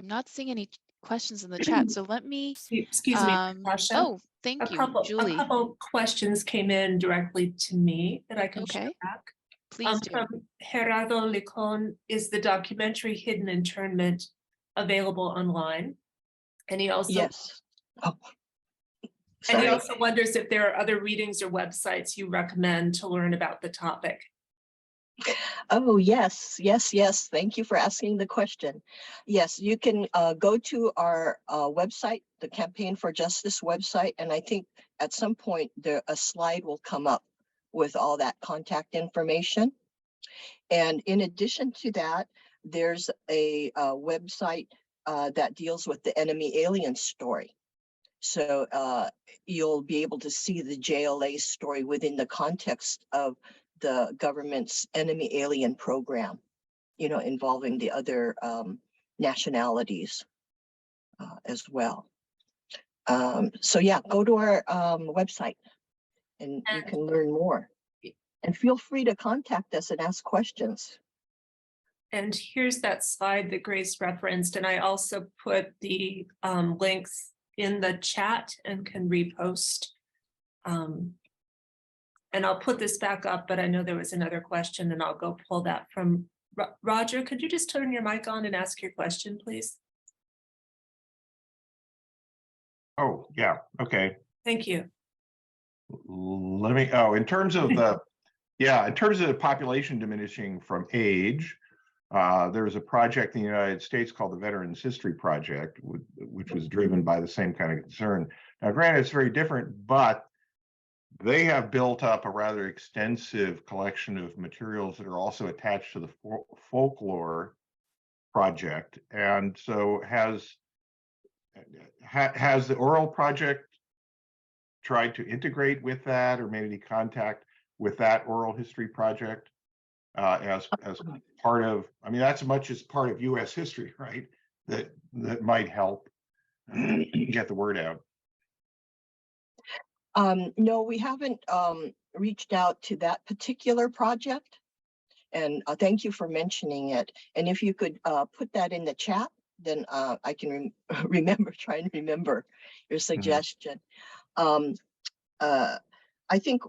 not seeing any questions in the chat, so let me, Excuse me, Natasha. oh, thank you, Julie. A couple questions came in directly to me that I can share back. Please do. From Gerardo Licon, is the documentary Hidden Internment available online? And he also, yes. Oh. And he also wonders if there are other readings or websites you recommend to learn about the topic. Oh, yes, yes, yes. Thank you for asking the question. Yes, you can go to our website, the Campaign for Justice website, and I think at some point a slide will come up with all that contact information. And in addition to that, there's a website that deals with the enemy alien story. So you'll be able to see the JLA story within the context of the government's enemy alien program, you know, involving the other nationalities as well. So yeah, go to our website and you can learn more. And feel free to contact us and ask questions. And here's that slide that Grace referenced, and I also put the links in the chat and can repost. And I'll put this back up, but I know there was another question and I'll go pull that from Roger. Could you just turn your mic on and ask your question, please? Oh, yeah, okay. Thank you. Let me, oh, in terms of the, yeah, in terms of the population diminishing from age, there's a project in the United States called the Veterans History Project, which was driven by the same kind of concern. Now, granted, it's very different, but they have built up a rather extensive collection of materials that are also attached to the folklore project. And so has the oral project tried to integrate with that, or made any contact with that oral history project as part of, I mean, that's much as part of US history, right? That might help get the word out. No, we haven't reached out to that particular project. And thank you for mentioning it. And if you could put that in the chat, then I can try and remember your suggestion. I think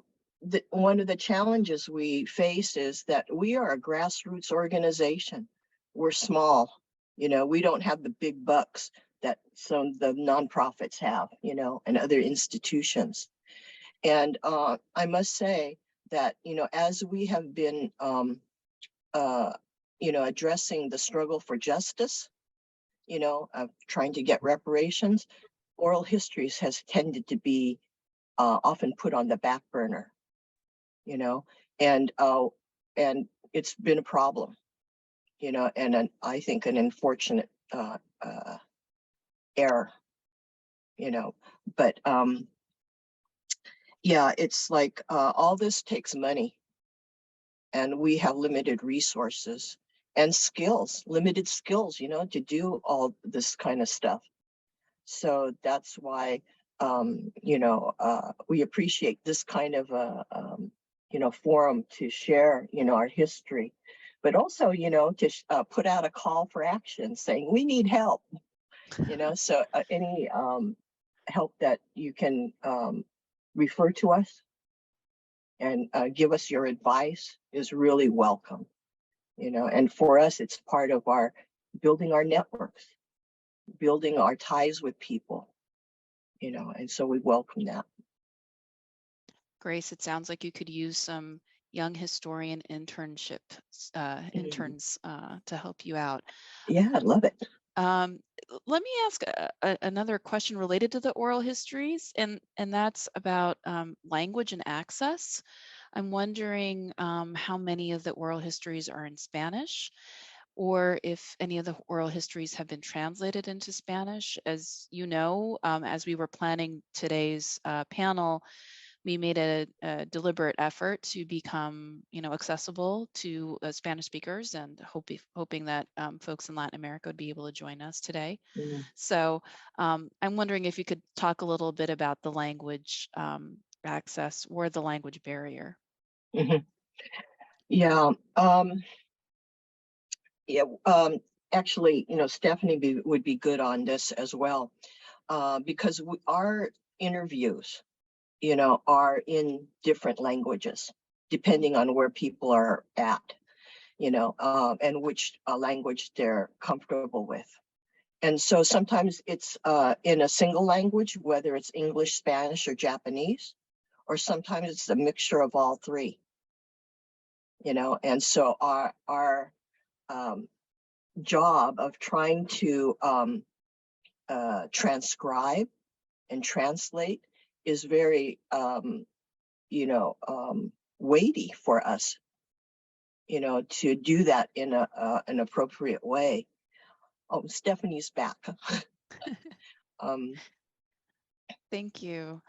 that one of the challenges we face is that we are a grassroots organization. We're small, you know, we don't have the big bucks that some of the nonprofits have, you know, and other institutions. And I must say that, you know, as we have been, you know, addressing the struggle for justice, you know, trying to get reparations, oral histories has tended to be often put on the back burner, you know, and it's been a problem, you know, and I think an unfortunate error, you know, but yeah, it's like all this takes money, and we have limited resources and skills, limited skills, you know, to do all this kind of stuff. So that's why, you know, we appreciate this kind of you know, forum to share, you know, our history, but also, you know, to put out a call for action saying we need help, you know, so any help that you can refer to us and give us your advice is really welcome, you know, and for us, it's part of our building our networks, building our ties with people, you know, and so we welcome that. Grace, it sounds like you could use some young historian interns to help you out. Yeah, I'd love it. Let me ask another question related to the oral histories, and that's about language and access. I'm wondering how many of the oral histories are in Spanish, or if any of the oral histories have been translated into Spanish. As you know, as we were planning today's panel, we made a deliberate effort to become, you know, accessible to Spanish speakers, and hoping that folks in Latin America would be able to join us today. So I'm wondering if you could talk a little bit about the language access or the language barrier. Yeah. Yeah. Actually, you know, Stephanie would be good on this as well, because our interviews, you know, are in different languages, depending on where people are at, you know, and which language they're comfortable with. And so sometimes it's in a single language, whether it's English, Spanish, or Japanese, or sometimes it's a mixture of all three, you know, and so our job of trying to transcribe and translate is very, you know, weighty for us, you know, to do that in an appropriate way. Oh, Stephanie's back. Thank you.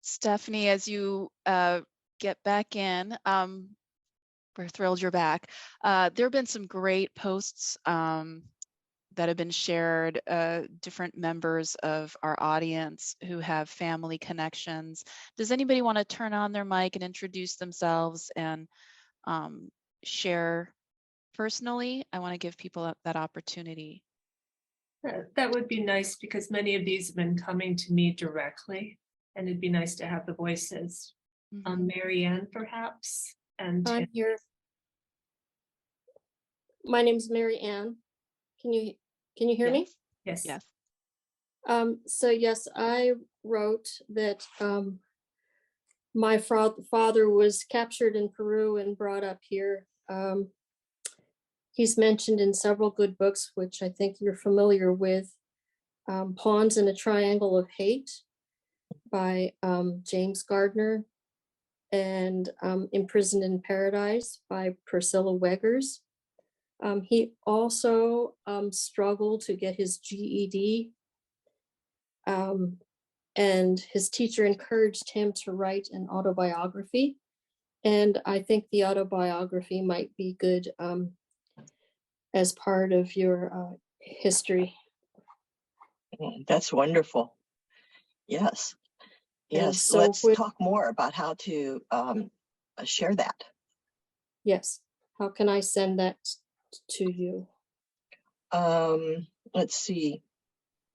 Stephanie, as you get back in, we're thrilled you're back. There have been some great posts that have been shared, different members of our audience who have family connections. Does anybody want to turn on their mic and introduce themselves and share personally? I want to give people that opportunity. That would be nice, because many of these have been coming to me directly, and it'd be nice to have the voices. Marianne, perhaps, and I'm here. My name is Mary Ann. Can you hear me? Yes. Yes. So yes, I wrote that my father was captured in Peru and brought up here. He's mentioned in several good books, which I think you're familiar with. Pawns in a Triangle of Hate by James Gardner, and Imprisoned in Paradise by Priscilla Weggers. He also struggled to get his GED, and his teacher encouraged him to write an autobiography. And I think the autobiography might be good as part of your history. That's wonderful. Yes. Yes. So let's talk more about how to share that. Yes. How can I send that to you? Let's see.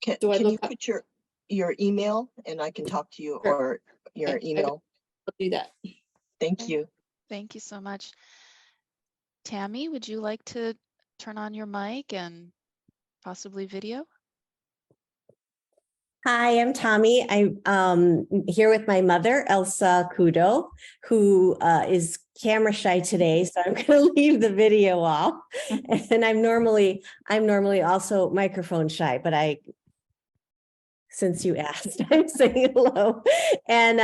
Can you put your email and I can talk to you, or your email? I'll do that. Thank you. Thank you so much. Tammy, would you like to turn on your mic and possibly video? Hi, I'm Tommy. I'm here with my mother, Elsa Kudo, who is camera shy today, so I'm going to leave the video off. And I'm normally also microphone shy, but since you asked, I'm saying hello. And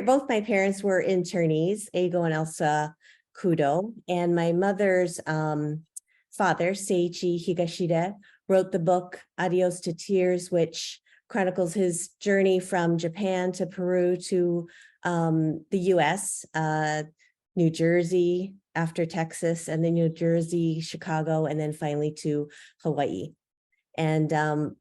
both my parents were internees, Eigo and Elsa Kudo. And my mother's father, Seiichi Higashida, wrote the book Adios to Tears, which chronicles his journey from Japan to Peru to the US, New Jersey, after Texas, and then New Jersey, Chicago, and then finally to Hawaii. And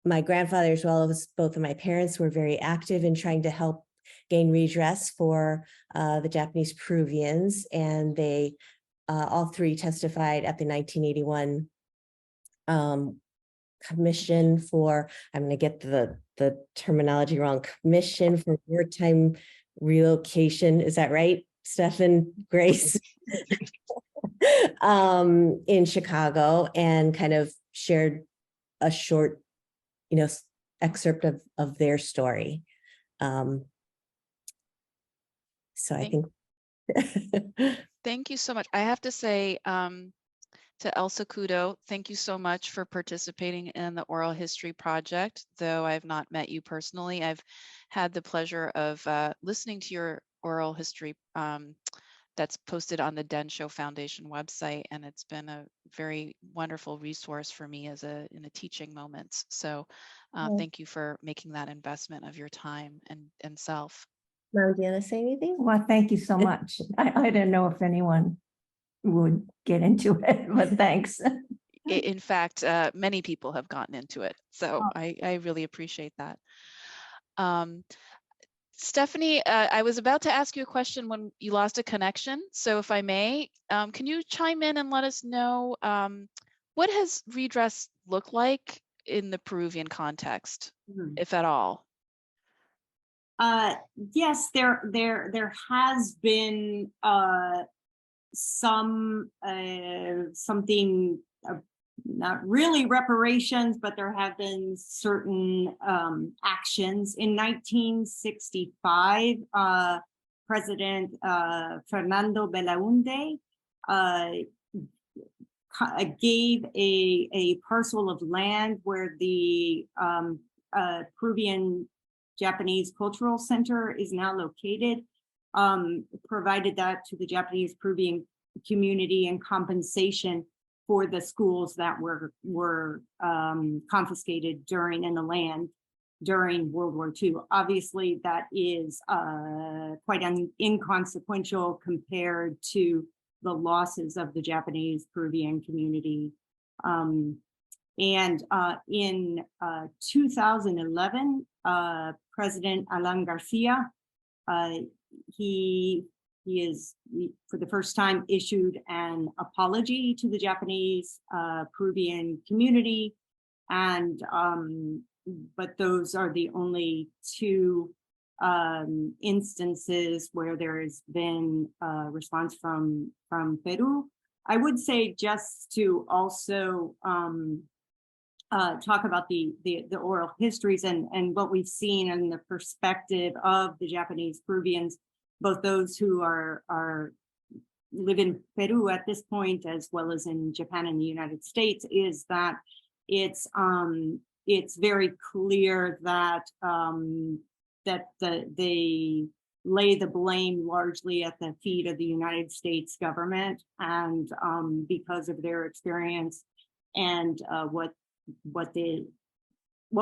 my grandfather, as well as both of my parents, were very active in trying to help gain redress for the Japanese Peruvians. And they all three testified at the 1981 commission for, I'm going to get the terminology wrong, commission for wartime relocation. Is that right, Stefan, Grace? In Chicago, and kind of shared a short, excerpt of their story. So I think. Thank you so much. I have to say to Elsa Kudo, thank you so much for participating in the Oral History Project. Though I have not met you personally, I've had the pleasure of listening to your oral history that's posted on the Densho Foundation website, and it's been a very wonderful resource for me as in a teaching moments. So thank you for making that investment of your time and self. Mom, do you want to say anything? Well, thank you so much. I didn't know if anyone would get into it, but thanks. In fact, many people have gotten into it, so I really appreciate that. Stephanie, I was about to ask you a question when you lost a connection. So if I may, can you chime in and let us know what has redress look like in the Peruvian context, if at all? Yes, there has been something, not really reparations, but there have been certain actions. In 1965, President Fernando Belaunde gave a parcel of land where the Peruvian Japanese Cultural Center is now located, provided that to the Japanese Peruvian community in compensation for the schools that were confiscated in the land during World War II. Obviously, that is quite inconsequential compared to the losses of the Japanese Peruvian community. And in 2011, President Alan Garcia, he for the first time issued an apology to the Japanese Peruvian community, and but those are the only two instances where there has been a response from Peru. I would say, just to also talk about the oral histories and what we've seen in the perspective of the Japanese Peruvians, both those who live in Peru at this point, as well as in Japan and the United States, is that it's very clear that they lay the blame largely at the feet of the United States government, and because of their experience and what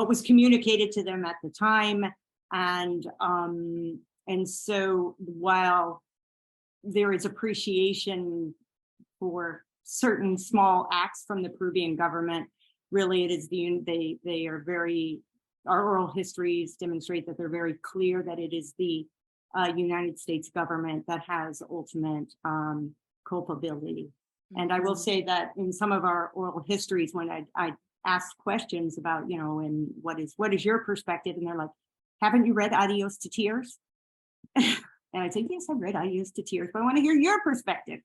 was communicated to them at the time, and so while there is appreciation for certain small acts from the Peruvian government, really it is they are very, our oral histories demonstrate that they're very clear that it is the United States government that has ultimate culpability. And I will say that in some of our oral histories, when I ask questions about, and what is your perspective, and they're like, haven't you read Adios to Tears? And I say, yes, I've read Adios to Tears, but I want to hear your perspective.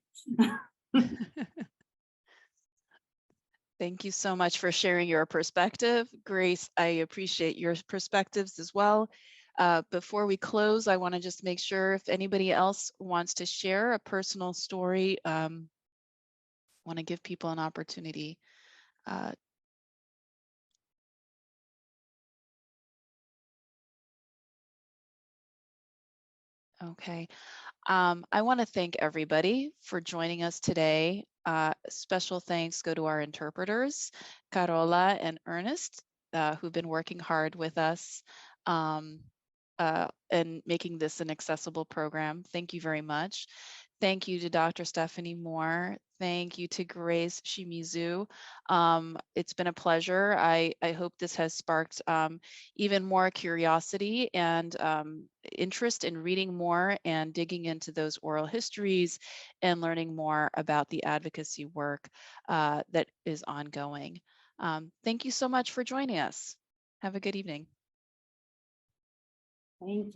Thank you so much for sharing your perspective, Grace. I appreciate your perspectives as well. Before we close, I want to just make sure if anybody else wants to share a personal story, want to give people an opportunity Okay. I want to thank everybody for joining us today. Special thanks go to our interpreters, Carola and Ernest, who've been working hard with us and making this an accessible program. Thank you very much. Thank you to Dr. Stephanie Moore. Thank you to Grace Shimizu. It's been a pleasure. I hope this has sparked even more curiosity and interest in reading more and digging into those oral histories and learning more about the advocacy work that is ongoing. Thank you so much for joining us. Have a good evening. Thank you.